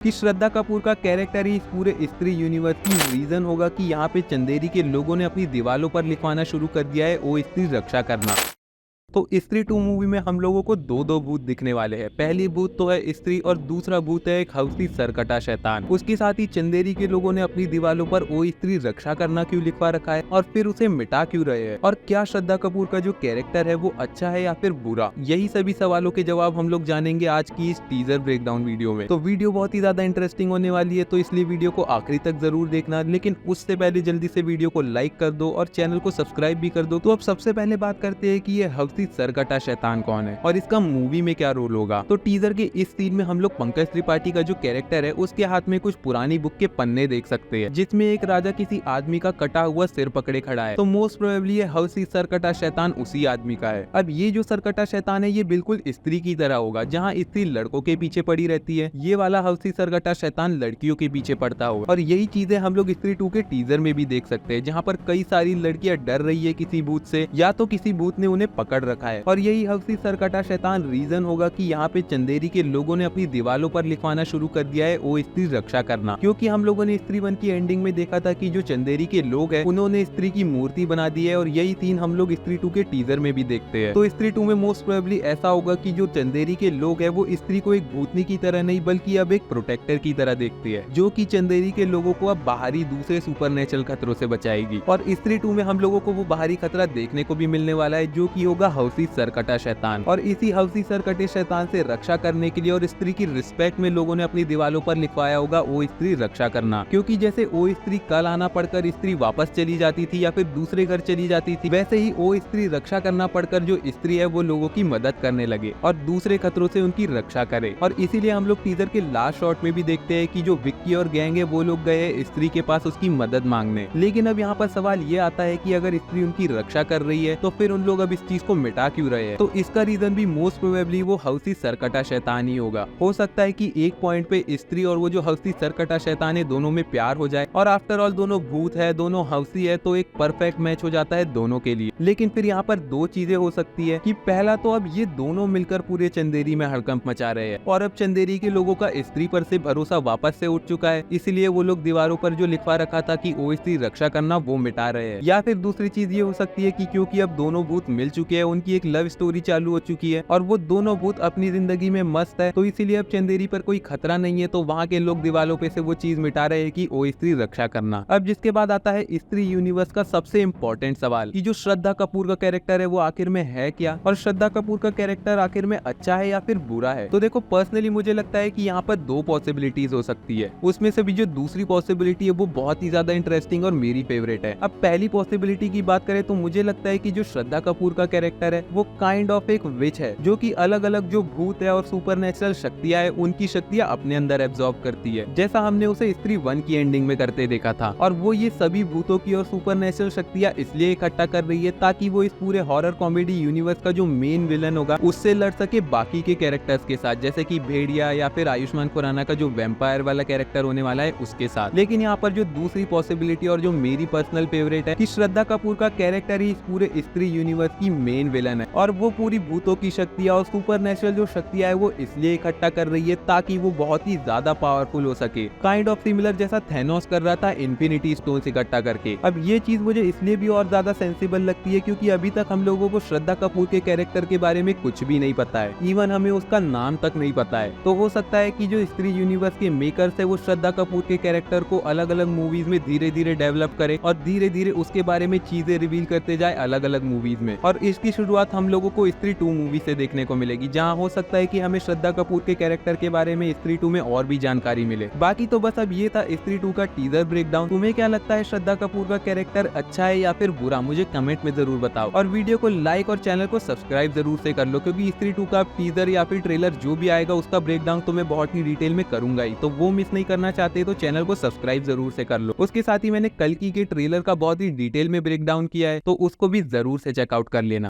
कि श्रद्धा कपूर का कैरेक्टर ही इस पूरे स्त्री यूनिवर्स की रीजन होगा कि यहाँ पे चंदेरी के लोगों ने अपनी दीवारों पर लिखवाना शुरू कर दिया है ओ स्त्री रक्षा करना। तो स्त्री 2 मूवी में हम लोगों को दो भूत दिखने वाले हैं। पहली भूत तो है स्त्री और दूसरा भूत है एक हवसी सरकटा शैतान। उसके साथ ही चंदेरी के लोगों ने अपनी दीवारों पर ओ स्त्री रक्षा करना क्यों लिखवा रखा है और फिर उसे मिटा क्यों रहे हैं, और क्या श्रद्धा कपूर का जो कैरेक्टर है वो अच्छा है या फिर बुरा। यही सभी सवालों के जवाब हम लोग जानेंगे आज की इस टीजर ब्रेकडाउन वीडियो में। तो वीडियो बहुत ही ज्यादा इंटरेस्टिंग होने वाली है, तो इसलिए वीडियो को आखिरी तक जरूर देखना। लेकिन उससे पहले जल्दी से वीडियो को लाइक कर दो और चैनल को सब्सक्राइब भी कर दो। तो अब सबसे पहले बात करते हैं कि ये हवसी सरकटा शैतान कौन है और इसका मूवी में क्या रोल होगा। तो टीजर के इस सीन में हम लोग पंकज त्रिपाठी का जो कैरेक्टर है उसके हाथ में कुछ पुरानी बुक के पन्ने देख सकते हैं, जिसमें एक राजा किसी आदमी का कटा हुआ सिर पकड़े खड़ा है। तो मोस्ट प्रोबेबली ये हवसी सरकटा शैतान उसी आदमी का है। अब ये जो सरकटा शैतान है ये बिल्कुल स्त्री की तरह होगा, जहाँ स्त्री लड़कों के पीछे पड़ी रहती है, ये वाला हवसी सरकटा शैतान लड़कियों के पीछे पड़ता होगा। और यही चीजें हम लोग स्त्री 2 के टीजर में भी देख सकते हैं, जहाँ पर कई सारी लड़कियां डर रही है किसी भूत से, या तो किसी भूत ने उन्हें पकड़ रखा है। और यही हवसी सरकटा शैतान रीजन होगा कि यहाँ पे चंदेरी के लोगों ने अपनी दीवारों पर लिखवाना शुरू कर दिया है ओ स्त्री रक्षा करना। क्योंकि हम लोगों ने स्त्री 1 की एंडिंग में देखा था कि जो चंदेरी के लोग हैं उन्होंने स्त्री की मूर्ति बना दी है, और यही सीन हम लोग स्त्री 2 के टीजर में भी देखते हैं। तो स्त्री 2 में मोस्ट प्रोबेबली ऐसा होगा कि जो चंदेरी के लोग है वो स्त्री को एक भूतनी की तरह नहीं बल्कि अब एक प्रोटेक्टर की तरह देखती है, जो कि चंदेरी के लोगों को अब बाहरी दूसरे सुपरनेचुरल खतरों से बचाएगी। और स्त्री 2 में हम लोगों को वो बाहरी खतरा देखने को भी मिलने वाला है, जो कि होगा हवसी सरकटा शैतान। और इसी हवसी सरकटे शैतान से रक्षा करने के लिए और स्त्री की रिस्पेक्ट में लोगों ने अपनी दीवारों पर लिखवाया होगा ओ स्त्री रक्षा करना। क्योंकि जैसे ओ स्त्री कल आना पड़कर स्त्री वापस चली जाती थी या फिर दूसरे घर चली जाती थी, वैसे ही ओ स्त्री रक्षा करना पड़कर जो स्त्री है वो लोगों की मदद करने लगे और दूसरे खतरों से उनकी रक्षा करे। और इसीलिए हम लोग टीजर के लास्ट शॉट में भी देखते हैं कि जो विक्की और गैंग है वो लोग गए स्त्री के पास उसकी मदद मांगने। लेकिन अब यहाँ पर सवाल ये आता है कि अगर स्त्री उनकी रक्षा कर रही है तो फिर उन लोग अब इस चीज को मिटा क्यों रहे हैं। तो इसका रीजन भी मोस्ट प्रोबेबली वो हवसी सरकटा शैतान ही होगा। हो सकता है कि एक पॉइंट पे स्त्री और वो जो हवसी सरकटा शैतान है दोनों में प्यार हो जाए, और आफ्टर ऑल दोनों भूत है, दोनों हवसी है, तो एक परफेक्ट मैच हो जाता है दोनों के लिए। लेकिन फिर यहाँ पर दो चीजें हो सकती है कि पहला तो अब ये दोनों मिलकर पूरे चंदेरी में हड़कंप मचा रहे हैं, और अब चंदेरी के लोगों का स्त्री पर से भरोसा वापस से उठ चुका है, इसलिए वो लोग दीवारों पर जो लिखवा रखा था कि ओ स्त्री रक्षा करना वो मिटा रहे हैं। या फिर दूसरी चीज ये हो सकती है कि क्योंकि अब दोनों भूत मिल चुके हैं, उनकी एक लव स्टोरी चालू हो चुकी है और वो दोनों भूत अपनी जिंदगी में मस्त है, तो इसीलिए अब चंदेरी पर कोई खतरा नहीं है, तो वहाँ के लोग दीवारों पे से वो चीज मिटा रहे हैं कि ओ स्त्री रक्षा करना। अब जिसके बाद आता है स्त्री यूनिवर्स का सबसे इम्पोर्टेंट सवाल कि जो श्रद्धा कपूर का कैरेक्टर है वो आखिर में है क्या, और श्रद्धा कपूर का कैरेक्टर आखिर में अच्छा है या फिर बुरा है। तो देखो पर्सनली मुझे लगता है कि यहाँ पर दो पॉसिबिलिटीज हो सकती है, उसमें से भी जो दूसरी पॉसिबिलिटी है वो बहुत ही ज्यादा इंटरेस्टिंग और मेरी फेवरेट है। अब पहली पॉसिबिलिटी की बात करें तो मुझे लगता है कि जो श्रद्धा कपूर का कैरेक्टर है वो काइंड ऑफ एक विच है, जो कि अलग अलग जो भूत है और सुपरनेचुरल शक्तियां है उनकी शक्तियां अपने अंदर एब्जॉर्ब करती है, जैसा हमने उसे स्त्री 1 की एंडिंग में करते देखा था। और वो ये सभी भूतों की और सुपरनेचुरल शक्तियां इसलिए इकट्ठा कर रही है ताकि वो इस पूरे हॉरर कॉमेडी यूनिवर्स का जो मेन विलन होगा उससे लड़ सके बाकी के कैरेक्टर्स के साथ, जैसे कि भेड़िया या फिर आयुष्मान खुराना का जो वैम्पायर वाला कैरेक्टर होने वाला है उसके साथ। लेकिन यहाँ पर जो दूसरी पॉसिबिलिटी और जो मेरी पर्सनल फेवरेट है कि श्रद्धा कपूर का कैरेक्टर ही इस पूरे स्त्री यूनिवर्स की मेन विलन है, और वो पूरी भूतों की शक्तियां और सुपरनेचुरल जो शक्तियां है वो इसलिए इकट्ठा कर रही है ताकि वो बहुत ही ज्यादा पावरफुल हो सके, काइंड ऑफ सिमिलर जैसा थैनोस कर रहा था इन्फिनिटी स्टोन्स इकट्ठा करके। अब ये चीज मुझे इसलिए भी और ज्यादा सेंसिबल लगती है क्योंकि अभी तक हम लोगों को श्रद्धा कपूर के कैरेक्टर के बारे में कुछ भी नहीं पता है, इवन हमें उसका नाम तक नहीं पता है। तो हो सकता है कि जो स्त्री यूनिवर्स के मेकर्स है वो श्रद्धा कपूर के कैरेक्टर को अलग अलग मूवीज में धीरे धीरे डेवलप करे और धीरे धीरे उसके बारे में चीजें रिवील करते जाए अलग अलग मूवीज में। और इसकी शुरुआत हम लोगों को स्त्री 2 मूवी से देखने को मिलेगी, जहाँ हो सकता है कि हमें श्रद्धा कपूर के कैरेक्टर के बारे में स्त्री 2 में और भी जानकारी मिले। बाकी तो बस अब ये था स्त्री 2 का टीजर ब्रेकडाउन। तुम्हें क्या लगता है श्रद्धा कपूर का कैरेक्टर अच्छा है या फिर बुरा, मुझे कमेंट में जरूर बताओ। और वीडियो को लाइक और चैनल को सब्सक्राइब जरूर से कर लो, क्योंकि स्त्री 2 का टीजर या फिर ट्रेलर जो भी आएगा उसका ब्रेकडाउन तो मैं बहुत ही डिटेल में करूंगा ही, तो वो मिस नहीं करना चाहते तो चैनल को सब्सक्राइब जरूर से कर लो। उसके साथ ही मैंने कल की के ट्रेलर का बहुत ही डिटेल में ब्रेकडाउन किया है, तो उसको भी जरूर से चेकआउट कर लेना।